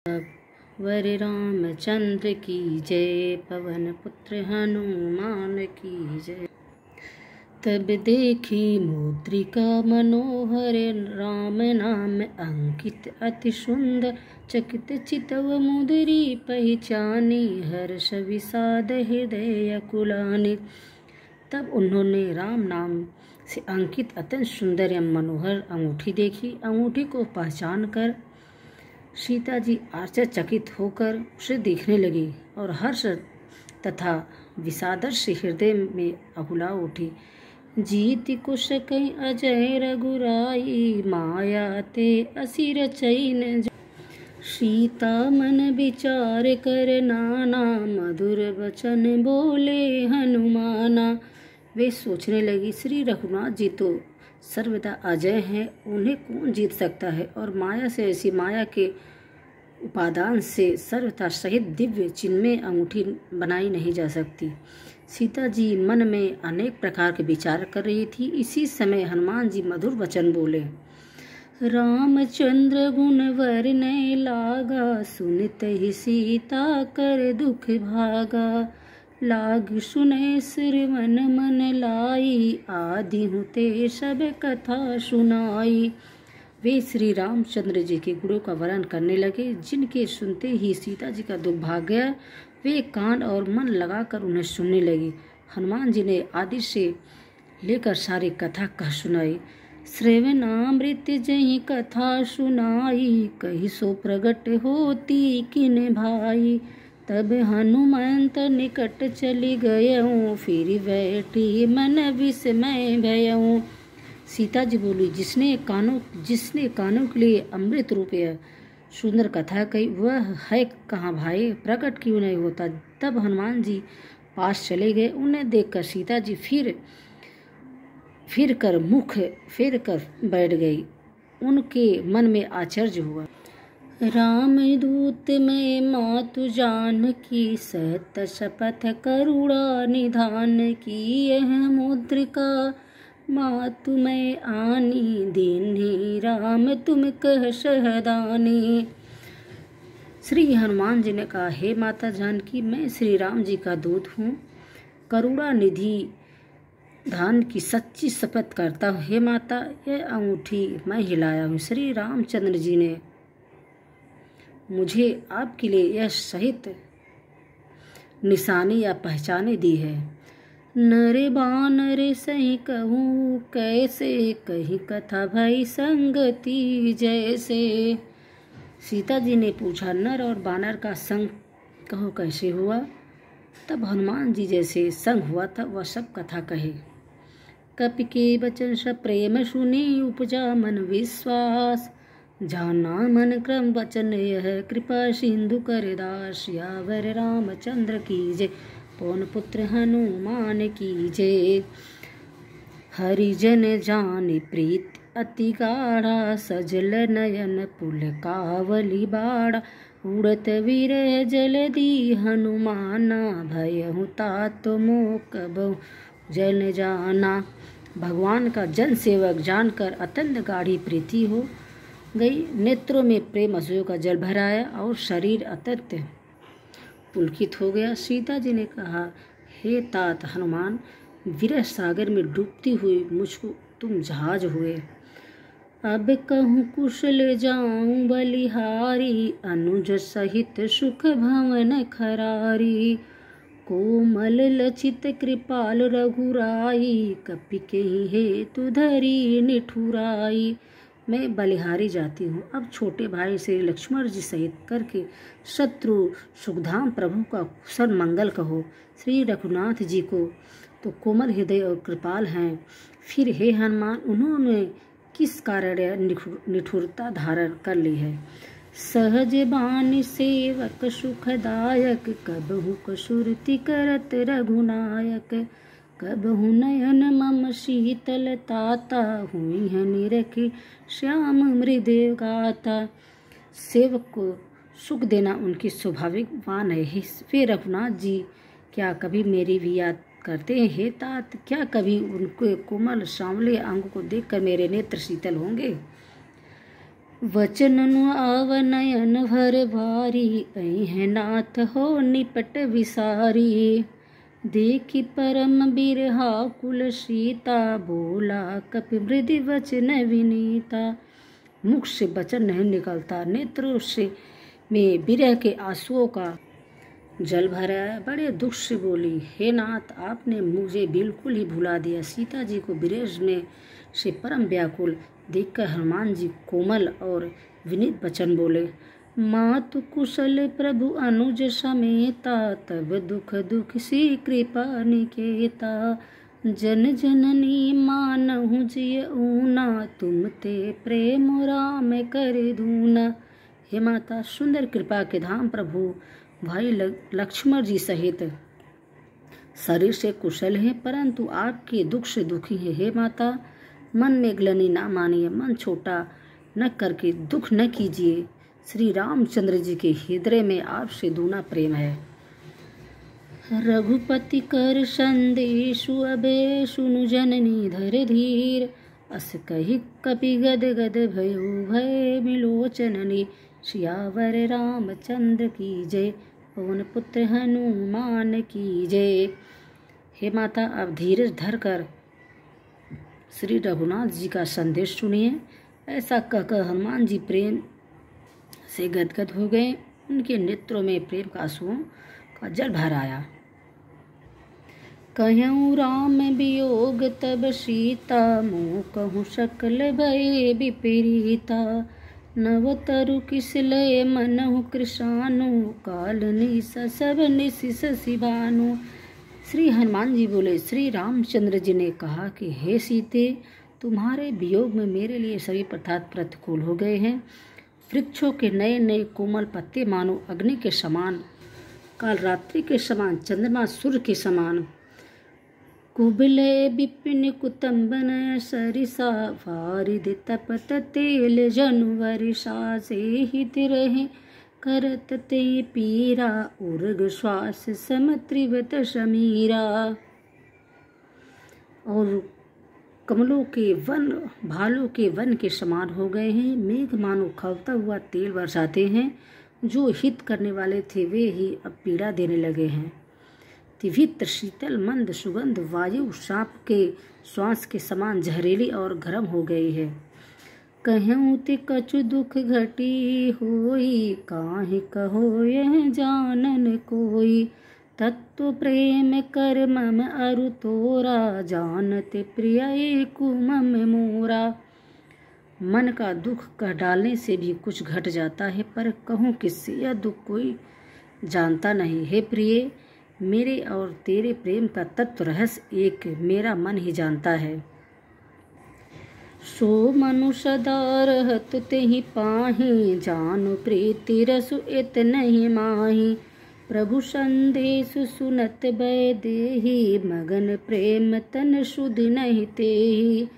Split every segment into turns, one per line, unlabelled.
वर रामचंद्र की जय, पवन पुत्र हनुमान की जय। तब देखी मुद्रिका मनोहर, राम नाम अंकित अति सुंदर। चकित चितव मुद्री पहचानी, हर्ष विषाद हृदय कुलानि। तब उन्होंने राम नाम से अंकित अत्यंत सुंदर एवं मनोहर अंगूठी देखी। अंगूठी को पहचान कर सीता जी आश्चर्यचकित होकर उसे देखने लगी और हर्ष तथा विषादर से हृदय में अकुला उठी। जीत कुश कई अजय रघुराई, माया ते असिर चैन। सीता मन विचार कर नाना, मधुर वचन बोले हनुमाना। वे सोचने लगी, श्री रघुनाथ जी तो सर्वदा अजय हैं, उन्हें कौन जीत सकता है। और माया से ऐसी माया के उपादान से सर्वथा सहित दिव्य चिन्मय अंगूठी बनाई नहीं जा सकती। सीता जी मन में अनेक प्रकार के विचार कर रही थी। इसी समय हनुमान जी मधुर वचन बोले। रामचंद्र गुण वर्णय लागा, सुनित ही सीता कर दुख भागा। लाग सुने सिर मन मन लाई, आदि हुते सब कथा सुनाई। वे श्री रामचंद्र जी के गुणों का वर्णन करने लगे, जिनके सुनते ही सीता जी का दुख भाग गया। वे कान और मन लगाकर उन्हें सुनने लगी। हनुमान जी ने आदि से लेकर सारी कथा कह सुनाई। श्रवणामृत जही कथा सुनाई, कही सो प्रगट होती किन भाई। तब हनुमंत निकट चली गयऊँ, फिर बैठी मन विस्मय भयऊँ। सीता जी बोली, जिसने कानों के लिए अमृत रूप सुंदर कथा कही, वह है कहाँ भाई, प्रकट क्यों नहीं होता। तब हनुमान जी पास चले गए। उन्हें देखकर सीता जी फिर कर मुख फेर कर बैठ गई। उनके मन में आश्चर्य हुआ। राम दूत में मातु जानकी, सत शपथ करुणा निधान की। यह मुद्रिका मातु मैं आनी, दीन्ही राम तुम कह सहदानी। श्री हनुमान जी ने कहा, हे माता जानकी, मैं श्री राम जी का दूत हूँ, करुणा निधि धान की सच्ची शपथ करता हूँ। हे माता, यह अंगूठी मैं हिलाया हूँ। श्री रामचंद्र जी ने मुझे आपके लिए यह सहित निशानी या पहचाने दी है। नरे बानर सही कहूँ कैसे, कही कथा भई संगति जैसे। सीता जी ने पूछा, नर और बानर का संग कहो कैसे हुआ। तब हनुमान जी जैसे संग हुआ था वह सब कथा कहे। कपि के वचन सब प्रेम सुनी, उपजा मन विश्वास। जाना मन क्रम वचन यह, कृपा सिंधु कर दास। यावर रामचंद्र की जय, पवन पुत्र हनुमान की जय। हरिजन जान प्रीत अति गाढ़ा, सजल नयन पुलकावली बाड़ा। उड़त विरह जलधि हनुमाना, भयहु तात मोह कबहु जन जाना। भगवान का जन सेवक जानकर अत्यंत गाढ़ी प्रीति हो गई। नेत्रों में प्रेम अश्रु का जल भराया और शरीर अत्यंत पुलकित हो गया। सीता जी ने कहा, हे तात हनुमान, विरह सागर में डूबती हुई मुझको तुम जहाज हुए। अब कहूँ कुशल जाऊं बलिहारी, अनुज सहित सुख भवन खरारी। कोमल लचित कृपाल रघुराई, कपि केहि हेतु धरी निठुराई। मैं बलिहारी जाती हूँ, अब छोटे भाई श्री लक्ष्मण जी सहित करके शत्रु सुखधाम प्रभु का कुशल मंगल कहो। श्री रघुनाथ जी को तो कोमल हृदय और कृपाल हैं, फिर हे हनुमान, उन्होंने किस कारण निठुरता धारण कर ली है। सहज बानी सेवक सुखदायक, कबहु कसुरति करत रघुनायक। कबहु नयन मम शीतल ताता, हुई है निरखी श्याम मृदु गाता। सेवक को सुख देना उनकी स्वाभाविक वान है। वे रघुनाथ जी क्या कभी मेरी भी याद करते हैं। हे तात, क्या कभी उनके कोमल सांवले अंग को देखकर मेरे नेत्र शीतल होंगे। वचननु आव नयन भर भारी, अहि नाथ हो निपट विसारी। देखी परम बिरहा कुल सीता, बोला कपि मृदि वचन विनीता। मुख से वचन नहीं निकलता, नेत्रों से में विरह के आंसुओं का जल भरा। बड़े दुख से बोली, हे नाथ, आपने मुझे बिल्कुल ही भुला दिया। सीता जी को विरह में से परम व्याकुल देखकर हनुमान जी कोमल और विनीत वचन बोले, मातु कुशल प्रभु अनुज समेता, तब दुख दुख सी कृपा निकेता। जन जननी मानहु जिय ऊना, तुम ते प्रेम राम कर दूना। हे माता, सुंदर कृपा के धाम प्रभु भाई लक्ष्मण जी सहित शरीर से कुशल हैं, परंतु आपके दुख से दुखी है। हे माता, मन में ग्लानि ना मानिए, मन छोटा न करके दुख न कीजिए। श्री रामचंद्र जी के हृदय में आपसे दूना प्रेम है। रघुपति कर संदेशु अबे, सुनु जननी धर धीर। अस कही कपि गद गद भयो, भय मिलोचननी। सियावर रामचंद्र की जय, पवन पुत्र हनुमान की जय। हे माता, अब धीरज धर कर श्री रघुनाथ जी का संदेश सुनिए। ऐसा कहकर हनुमान जी प्रेम से गदगद हो गए। उनके नेत्रों में प्रेम का आंसुओं का जल भर आया। कहूँ राम वियोग तब सीता, मोह कहूँ सकल भय विपरीता। नव तरु किस लय मनहु कृशानु, काल निस सब निस शशि भानु। श्री हनुमान जी बोले, श्री रामचंद्र जी ने कहा कि हे सीते, तुम्हारे वियोग में मेरे लिए सभी पदार्थ प्रतिकूल हो गए हैं। वृक्षों के नए नए कोमल पत्ते मानो अग्नि के समान, काल रात्रि के समान, चंद्रमा सूर्य के समान। कुबले विपिन कुतुम्बन सरिसा, वारिद तपत तेल जनु वरिषा। से हित रहे करत ते पीरा, उर्ग श्वास सम त्रिवत समीरा। और कमलों के वन भालों के वन के समान हो गए हैं। मेघ मानो खवता हुआ तेल बरसाते हैं। जो हित करने वाले थे वे ही अब पीड़ा देने लगे हैं। तीव्र शीतल मंद सुगंध वायु सांप के श्वास के समान जहरीली और गर्म हो गई है। कहूँ ते कछु दुख घटी होई, काहे कहो यह जानन कोई। तत्व प्रेम कर मम अरु तोरा, जानते प्रिय कुमम मोरा। मन का दुख कह डालने से भी कुछ घट जाता है, पर कहूँ किससे यह दुख कोई जानता नहीं। हे प्रिय, मेरे और तेरे प्रेम का तत्व रहस्य एक मेरा मन ही जानता है। सो मनु सदा रहत तेहि पाहि, जानु प्रीति रसु इत नहीं माहि। प्रभु संदेश सुनत भय देहि, मगन प्रेम तन सुध नहीं तेहि।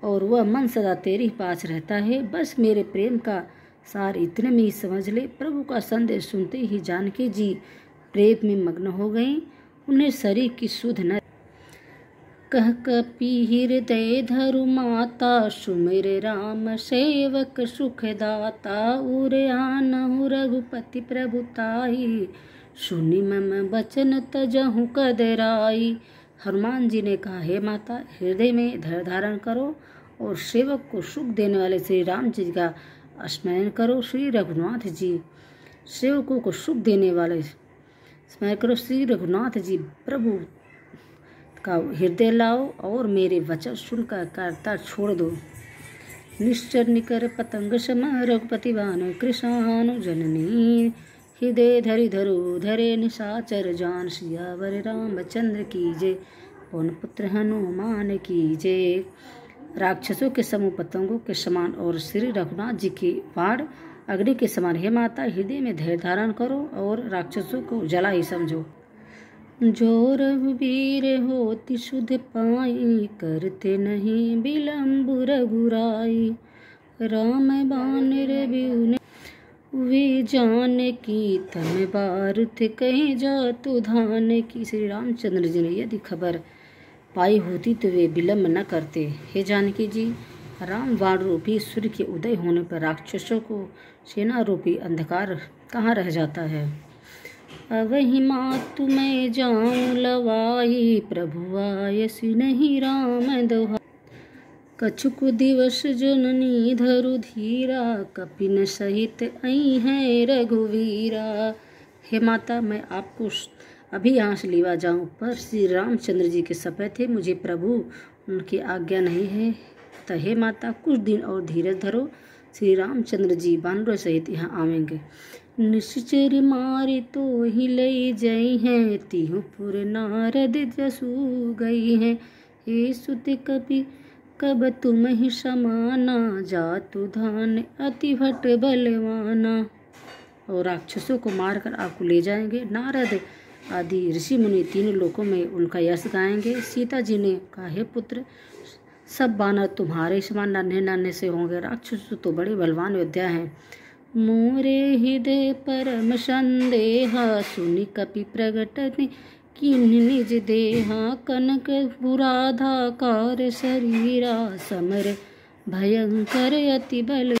और वह मन सदा तेरे पास रहता है, बस मेरे प्रेम का सार इतने में ही समझ ले। प्रभु का संदेश सुनते ही जानकी जी प्रेम में मग्न हो गईं। उन्हें शरीर की सुध न कह कपि हृदय धरु माता, सुमिर राम सेवक सुख दाता। उरे आनहु रघुपति प्रभुताई, सुनि मम बचन तजहु कदराई। हनुमान जी ने कहा, हे माता, हृदय में धैर्य धारण करो और सेवक को सुख देने वाले श्री राम जी का स्मरण करो। श्री रघुनाथ जी सेवकों को सुख देने वाले स्मरण करो। श्री रघुनाथ जी प्रभु का हृदय लाओ और मेरे वचन सुनकर करता छोड़ दो। निश्चर निकर पतंग सम, रघुपति बान कृष्णानु जननी। हृदय धरि धरो धरे निशाचर जान, सियावर रामचंद्र की जय, पवन पुत्र हनुमान की जय। राक्षसों के समूह पतंगों के समान और श्री रघुनाथ जी के बाण अग्नि के समान। हे माता, हृदय में धैर्य धारण करो और राक्षसों को जला ही समझो। जो रघुवीर होति सुध पाई, करते नहीं विलम्ब रघुराई। राम बान रवि वे जान की, तम बारुथ कहीं जातु धान की। श्री रामचंद्र जी ने यदि खबर पाई होती तो वे विलम्ब न करते। हे जानकी जी, रामबाण रूपी सूर्य के उदय होने पर राक्षसों को सेना रूपी अंधकार कहाँ रह जाता है। अवहि मातु मैं जाऊं लवाई, प्रभु आयसि नहीं राम दोहा। कछुक दिवस जननी धरु धीरा, कपिन सहित आई है रघुवीरा। हे माता, मैं आपको अभी यहाँ से लेवा जाऊँ, पर श्री रामचंद्र जी के सपे थे, मुझे प्रभु उनकी आज्ञा नहीं है। तो हे माता, कुछ दिन और धीरज धरो, श्री रामचंद्र जी बानरों सहित यहाँ आवेंगे। निश्चर मारे तो ही लई जई हैं, तिहुपुर नारद जसु गई हैं। हे सुत कपि कब तुम ही समाना, जातु धान अति भट बलवाना। और राक्षसों को मारकर आपको ले जाएंगे। नारद आदि ऋषि मुनि तीनों लोकों में उनका यश गाएंगे। सीता जी ने कहा, हे पुत्र, सब बानर तुम्हारे समान नन्हे नन्हे से होंगे, राक्षस तो बड़े बलवान योद्धा हैं। मोरे हृदय परम संदेहा, सुनि कपि प्रगट किन्ह निज देहा। कनक पुराधा कार शरीरा, समर भयंकर अति बल।